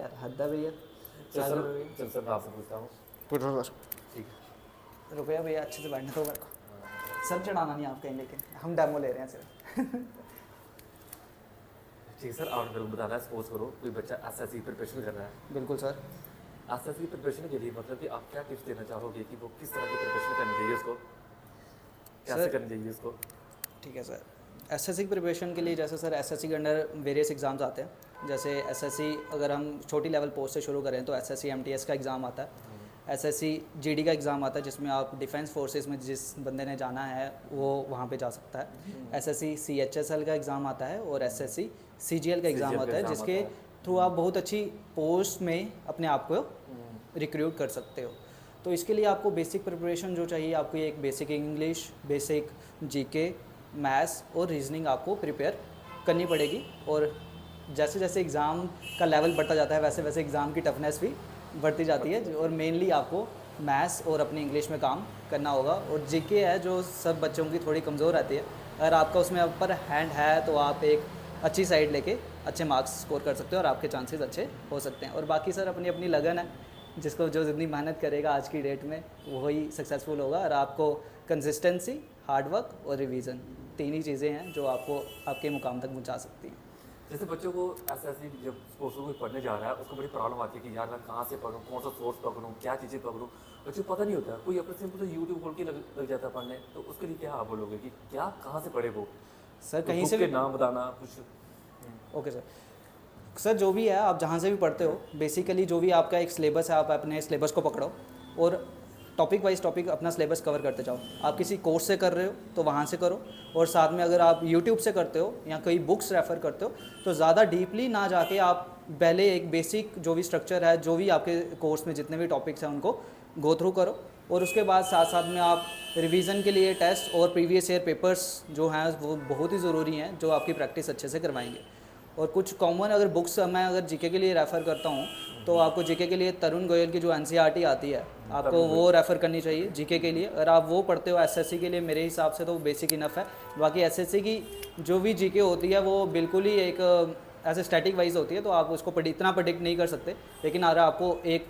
यार हद है भैया। चल चालू सर, हो गई। चल सर मैं आपसे पूछता हूँ। पूछो सर। ठीक है। रुपया भैया अच्छे से बैठने दो मेरे को। सर चढ़ाना नहीं आप कहीं, लेकिन हम डेमो ले रहे हैं सिर्फ। ठीक है सर, आपने मेरे को बताना है, सपोज करो कोई बच्चा एसएससी प्रिपरेशन कर रहा है। बिल्कुल सर। एसएससी प्रिपरेशन के लिए मतलब कि आप क्या टिप्स देना चाहोगे कि वो किस तरह की प्रिपरेशन करनी चाहिए उसको, कैसे सर करनी चाहिए उसको? ठीक है सर। एसएससी की प्रिपरेशन के लिए जैसे सर एसएससी के अंडर वेरियस एग्ज़ाम्स आते हैं। जैसे एसएससी अगर हम छोटी लेवल पोस्ट से शुरू करें तो एसएससी एमटीएस का एग्ज़ाम आता है, एसएससी जीडी का एग्ज़ाम आता है जिसमें आप डिफेंस फोर्सेस में जिस बंदे ने जाना है वो वहाँ पे जा सकता है। एसएससी सीएचएसएल का एग्ज़ाम आता है और एसएससी सीजीएल का एग्ज़ाम CGL आता है, एग्ज़ाम जिसके आता है। थ्रू आप बहुत अच्छी पोस्ट में अपने आप को रिक्रूट कर सकते हो। तो इसके लिए आपको बेसिक प्रिपरेशन जो चाहिए, आपको एक basic English, basic GK, maths और रीजनिंग आपको प्रिपेयर करनी पड़ेगी। और जैसे जैसे एग्ज़ाम का लेवल बढ़ता जाता है वैसे वैसे एग्ज़ाम की टफनेस भी बढ़ती जाती है। और मेनली आपको मैथ्स और अपनी इंग्लिश में काम करना होगा। और जीके है जो सब बच्चों की थोड़ी कमज़ोर रहती है, अगर आपका उसमें अपर हैंड है तो आप एक अच्छी साइड लेके अच्छे मार्क्स स्कोर कर सकते हो और आपके चांसेस अच्छे हो सकते हैं। और बाकी सर अपनी अपनी लगन है, जिसको जो जितनी मेहनत करेगा आज की डेट में वही सक्सेसफुल होगा। और आपको कंसिस्टेंसी, हार्डवर्क और रिवीजन, तीन ही चीज़ें हैं जो आपको आपके मुकाम तक पहुंचा सकती हैं। जैसे बच्चों को एसएससी जब सपोज कोई पढ़ने जा रहा है उसको बड़ी प्रॉब्लम आती है कि यार मैं कहाँ से पढ़ूँ, कौन सा सोर्स पकड़ूँ, क्या चीज़ें पकड़ूँ, बच्चों को पता नहीं होता। कोई अपने सिंपल से यूट्यूब खोल के लग जाता है पढ़ने, तो उसके लिए क्या आप बोलोगे कि क्या कहाँ से पढ़े वो? सर कहीं बुक से के भी। नाम बताना कुछ। Okay sir. सर जो भी है आप जहाँ से भी पढ़ते हो, बेसिकली जो भी आपका एक सिलेबस है आप अपने सिलेबस को पकड़ो और टॉपिक वाइज टॉपिक अपना सिलेबस कवर करते जाओ। आप किसी कोर्स से कर रहे हो तो वहाँ से करो, और साथ में अगर आप यूट्यूब से करते हो या कोई बुक्स रेफ़र करते हो तो ज़्यादा डीपली ना जाके आप पहले एक बेसिक जो भी स्ट्रक्चर है, जो भी आपके कोर्स में जितने भी टॉपिक्स हैं उनको गो थ्रू करो। और उसके बाद साथ साथ में आप रिवीजन के लिए टेस्ट और प्रीवियस ईयर पेपर्स जो हैं वो बहुत ही ज़रूरी हैं, जो आपकी प्रैक्टिस अच्छे से करवाएंगे। और कुछ कॉमन अगर बुक्स मैं अगर जीके के लिए रेफ़र करता हूँ तो आपको जीके के लिए तरुण गोयल की जो एनसीईआरटी आती है आपको वो रेफ़र करनी चाहिए जीके के लिए। अगर आप वो पढ़ते हो एसएससी के लिए मेरे हिसाब से तो बेसिक इनफ है। बाकी एसएससी की जो भी जीके होती है वो बिल्कुल ही एक ऐसे स्टैटिक वाइज होती है, तो आप उसको इतना प्रेडिक्ट नहीं कर सकते। लेकिन अगर आपको एक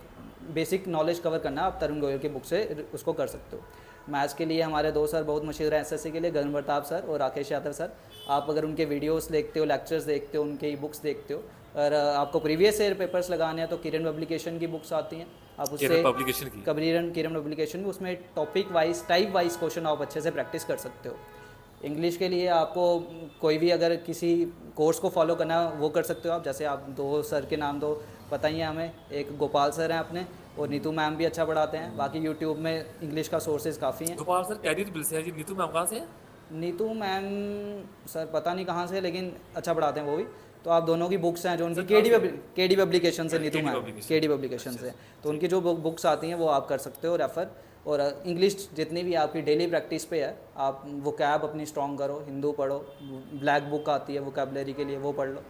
बेसिक नॉलेज कवर करना है आप तरुण गोयल की बुक से उसको कर सकते हो। मैथ्स के लिए हमारे दो सर बहुत मशहूर हैं एसएससी के लिए, गगन प्रताप सर और राकेश यादव सर। आप अगर उनके वीडियोस देखते हो, लेक्चर्स देखते हो, उनके बुक्स देखते हो, और आपको प्रीवियस ईयर पेपर्स लगाने हैं तो किरण पब्लिकेशन की बुक्स आती हैं, आप उससे पब्लिकेशन की किरण पब्लिकेशन में उसमें topic wise type wise question आप अच्छे से प्रैक्टिस कर सकते हो। इंग्लिश के लिए आपको कोई भी अगर किसी कोर्स को फॉलो करना है वो कर सकते हो आप। जैसे आप दो सर के नाम दो पता ही है हमें, एक गोपाल सर हैं अपने और नीतू मैम भी अच्छा पढ़ाते हैं। बाकी यूट्यूब में इंग्लिश का सोर्सेज काफ़ी हैं। गोपाल सर कैरियर बिल से है जी, नीतू मैम कहाँ से है? नीतू मैम सर पता नहीं कहाँ से, लेकिन अच्छा पढ़ाते हैं वो भी। तो आप दोनों की बुक्स हैं जो उनकी केडी पब्लिकेशन से, नीतू मैम केडी पब्लिकेशन से, तो उनकी जो बुक्स आती हैं वो आप कर सकते हो रेफ़र। और इंग्लिश जितनी भी आपकी डेली प्रैक्टिस पे है आप वो कैब अपनी स्ट्रॉन्ग करो, हिंदू पढ़ो, ब्लैक बुक आती है वोकैबुलरी के लिए वो पढ़ लो।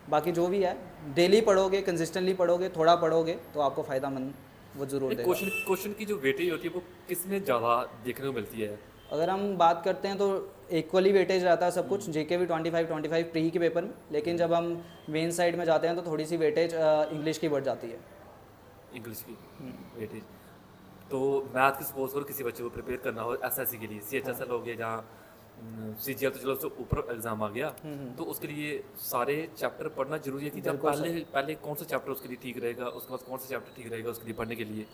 बाकी जो भी है डेली पढ़ोगे, कंसिस्टेंटली पढ़ोगे, थोड़ा पढ़ोगे तो आपको फ़ायदामंद वो ज़रूर देगा। क्वेश्चन की जो वेटेज होती है वो किस में ज़्यादा देखने को मिलती है? अगर हम बात करते हैं तो इक्वली वेटेज रहता है सब कुछ, जीके भी 25 प्री के पेपर में, लेकिन जब हम मेन साइड में जाते हैं तो थोड़ी सी वेटेज इंग्लिश की बढ़ जाती है। इंग्लिश की वेटेज। तो मैथ की सपोज करो किसी बच्चे को प्रिपेयर करना हो एसएससी के लिए, सीएचएसएल हो गया जहाँ सीजीएल तो चलो उससे ऊपर एग्जाम आ गया, तो उसके लिए सारे चैप्टर पढ़ना जरूरी है कि जब पहले कौन सा चैप्टर उसके लिए ठीक रहेगा, उसके बाद कौन सा चैप्टर ठीक रहेगा उसके लिए पढ़ने के लिए?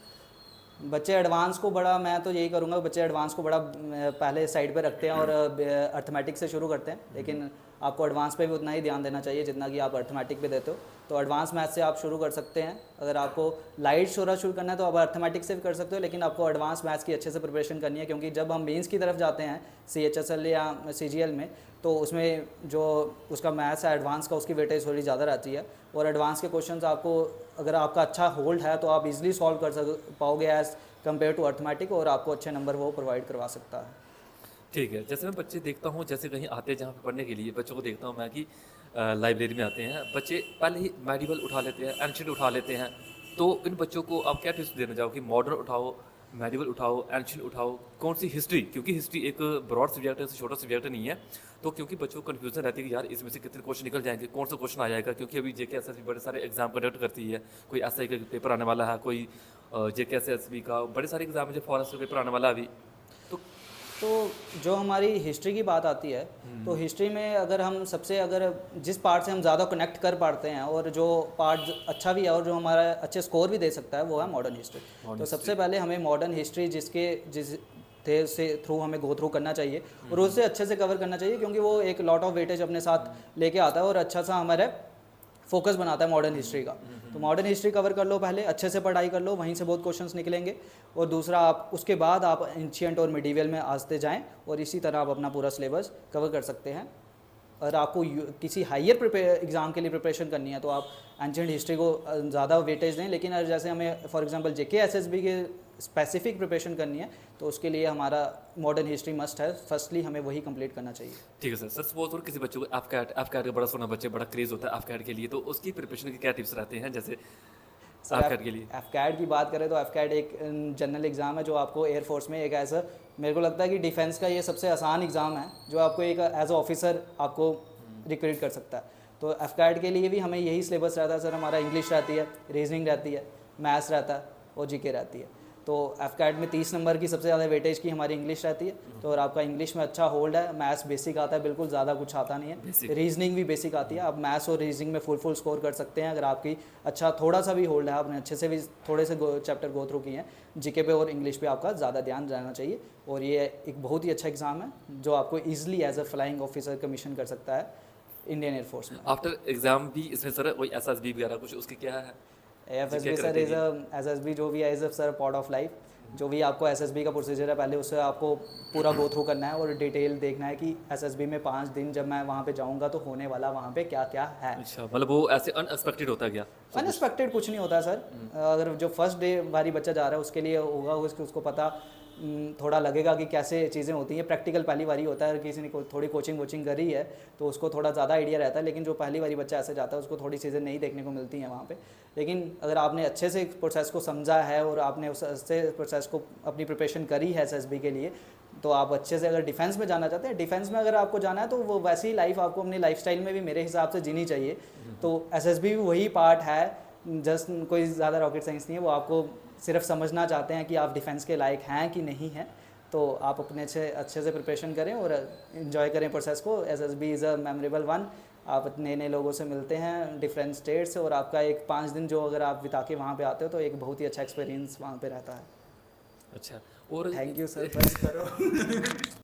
बच्चे एडवांस को बड़ा, मैं तो यही करूँगा, बच्चे एडवांस को बड़ा पहले साइड पे रखते हैं और अर्थमेटिक से शुरू करते हैं, लेकिन आपको एडवांस पे भी उतना ही ध्यान देना चाहिए जितना कि आप अर्थमेटिक पे देते हो। तो एडवांस मैथ से आप शुरू कर सकते हैं। अगर आपको लाइट शुरू करना है तो आप अर्थमेटिक से भी कर सकते हो, लेकिन आपको एडवांस मैथ्स की अच्छे से प्रिपरेशन करनी है, क्योंकि जब हम मेंस की तरफ जाते हैं सीएचएसएल या सीजीएल में तो उसमें जो उसका मैथ्स है एडवांस का, उसकी वेटेज थोड़ी ज़्यादा रहती है। और एडवांस के क्वेश्चंस आपको अगर आपका अच्छा होल्ड है तो आप इजीली सॉल्व कर पाओगे एज़ कम्पेयर टू अर्थमेटिक, और आपको अच्छे नंबर वो प्रोवाइड करवा सकता है। ठीक है। जैसे मैं बच्चे देखता हूँ, जैसे कहीं आते हैं जहाँ पे पढ़ने के लिए, बच्चों को देखता हूँ मैं कि लाइब्रेरी में आते हैं बच्चे, पहले ही मेडिवल उठा लेते हैं, एंशिएंट उठा लेते हैं। तो इन बच्चों को आप क्या टिप्स देना चाहो कि मॉडर्न उठाओ मेडिवल उठाओ, एंशियंट उठाओ, कौन सी हिस्ट्री, क्योंकि हिस्ट्री एक ब्रॉड सब्जेक्ट है, छोटा सब्जेक्ट नहीं है। तो क्योंकि बच्चों को कन्फ्यूजन रहती है कि यार इसमें से कितने क्वेश्चन निकल जाएंगे, कौन सा क्वेश्चन आ जाएगा, क्योंकि अभी जेके एसएसबी बड़े सारे एग्जाम कंडक्ट करती है। कोई एसआई का पेपर आने वाला है, कोई जेके एसएसबी का बड़े सारे एग्जाम है, जो फॉरेस्ट का पेपर आने वाला है अभी। तो जो हमारी हिस्ट्री की बात आती है, तो हिस्ट्री में अगर हम सबसे अगर जिस पार्ट से हम ज़्यादा कनेक्ट कर पाते हैं और जो पार्ट अच्छा भी है और जो हमारा अच्छे स्कोर भी दे सकता है, वो है मॉडर्न हिस्ट्री। तो सबसे पहले हमें मॉडर्न हिस्ट्री जिस थे से थ्रू हमें गो थ्रू करना चाहिए और उसे अच्छे से कवर करना चाहिए, क्योंकि वो एक लॉट ऑफ वेटेज अपने साथ लेके आता है और अच्छा सा हमारे फोकस बनाता है मॉडर्न हिस्ट्री का। तो मॉडर्न हिस्ट्री कवर कर लो, पहले अच्छे से पढ़ाई कर लो, वहीं से बहुत क्वेश्चंस निकलेंगे। और दूसरा, आप उसके बाद आप एंशिएंट और मिडीवल में आते जाएं और इसी तरह आप अपना पूरा सिलेबस कवर कर सकते हैं। अगर आपको किसी हायर एग्ज़ाम के लिए प्रिपरेशन करनी है तो आप एंशिएंट हिस्ट्री को ज़्यादा वेटेज दें, लेकिन अगर जैसे हमें फॉर एग्जांपल जेके एसएसबी के स्पेसिफिक प्रिपरेशन करनी है तो उसके लिए हमारा मॉडर्न हिस्ट्री मस्ट है, फर्स्टली हमें वही कंप्लीट करना चाहिए। ठीक है सर। सर सपोज और किसी बच्चे को एफकैट का बड़ा सोना बच्चे बड़ा क्रेज होता है एफकैट के लिए, तो उसकी प्रिपरेशन के क्या टिप्स रहते हैं? जैसे एफकैट के लिए, एफकैट की बात करें तो एफकैट एक जनरल एग्ज़ाम है जो आपको एयरफोर्स में एक ऐसा, मेरे को लगता है कि डिफेंस का ये सबसे आसान एग्ज़ाम है जो आपको एक एज अ ऑफिसर आपको रिक्रूट कर सकता है। तो एफकैट के लिए भी हमें यही सिलेबस रहता है सर। हमारा इंग्लिश रहती है, रीजनिंग रहती है, मैथ्स रहता है और जीके रहती है। तो एफकैट में 30 नंबर की सबसे ज़्यादा वेटेज की हमारी इंग्लिश रहती है। तो और आपका इंग्लिश में अच्छा होल्ड है, मैथ्स बेसिक आता है, बिल्कुल ज़्यादा कुछ आता नहीं है, रीजनिंग भी बेसिक आती है। आप मैथ्स और रीजनिंग में फुल स्कोर कर सकते हैं अगर आपकी अच्छा थोड़ा सा भी होल्ड है, आपने अच्छे से भी थोड़े से चैप्टर गो थ्रू किए हैं। जीके पे और इंग्लिश पे आपका ज़्यादा ध्यान रहना चाहिए। और ये एक बहुत ही अच्छा एग्ज़ाम है जो आपको easily as a flying officer commission कर सकता है इंडियन एयरफोर्स में। आफ्टर एग्जाम भी इसमें सर कोई एसएसबी वगैरह कुछ उसकी क्या है? एफएसबी सर इज एसएसबी जो भी है is sir part of life. जो भी आपको एसएसबी का प्रोसीजर है, पहले उससे आपको पूरा गो थ्रू करना है और डिटेल देखना है कि एसएसबी में 5 दिन जब मैं वहाँ पे जाऊँगा तो होने वाला वहाँ पे क्या क्या है। अच्छा, मतलब वो ऐसे अनएक्सपेक्टेड होता है क्या? अनएक्सपेक्टेड कुछ नहीं होता है सर। अगर जो फर्स्ट डे वाली बच्चा जा रहा है उसके लिए होगा, उसको पता थोड़ा लगेगा कि कैसे चीज़ें होती हैं। प्रैक्टिकल पहली बारी होता है, किसी ने थोड़ी कोचिंग वोचिंग करी है तो उसको थोड़ा ज़्यादा आइडिया रहता है, लेकिन जो पहली बारी बच्चा ऐसे जाता है उसको थोड़ी चीज़ें नहीं देखने को मिलती हैं वहाँ पे। लेकिन अगर आपने अच्छे से प्रोसेस को समझा है और आपने उस अच्छे प्रोसेस को अपनी प्रिपरेशन करी है एसएसबी के लिए, तो आप अच्छे से अगर डिफेंस में जाना चाहते हैं, डिफेंस में अगर आपको जाना है तो वो वैसी ही लाइफ आपको अपनी लाइफस्टाइल में भी मेरे हिसाब से जीनी चाहिए। तो एसएसबी भी वही पार्ट है, जस्ट कोई ज़्यादा रॉकेट साइंस नहीं है। वो आपको सिर्फ समझना चाहते हैं कि आप डिफेंस के लायक हैं कि नहीं हैं। तो आप अपने अच्छे से प्रिपरेशन करें और इन्जॉय करें प्रोसेस को। SSB is a memorable one. आप नए नए लोगों से मिलते हैं डिफरेंट स्टेट से, और आपका एक 5 दिन जो अगर आप बिता के वहाँ पे आते हो तो एक बहुत ही अच्छा एक्सपीरियंस वहाँ पे रहता है। अच्छा, और थैंक यू सर, बस करो।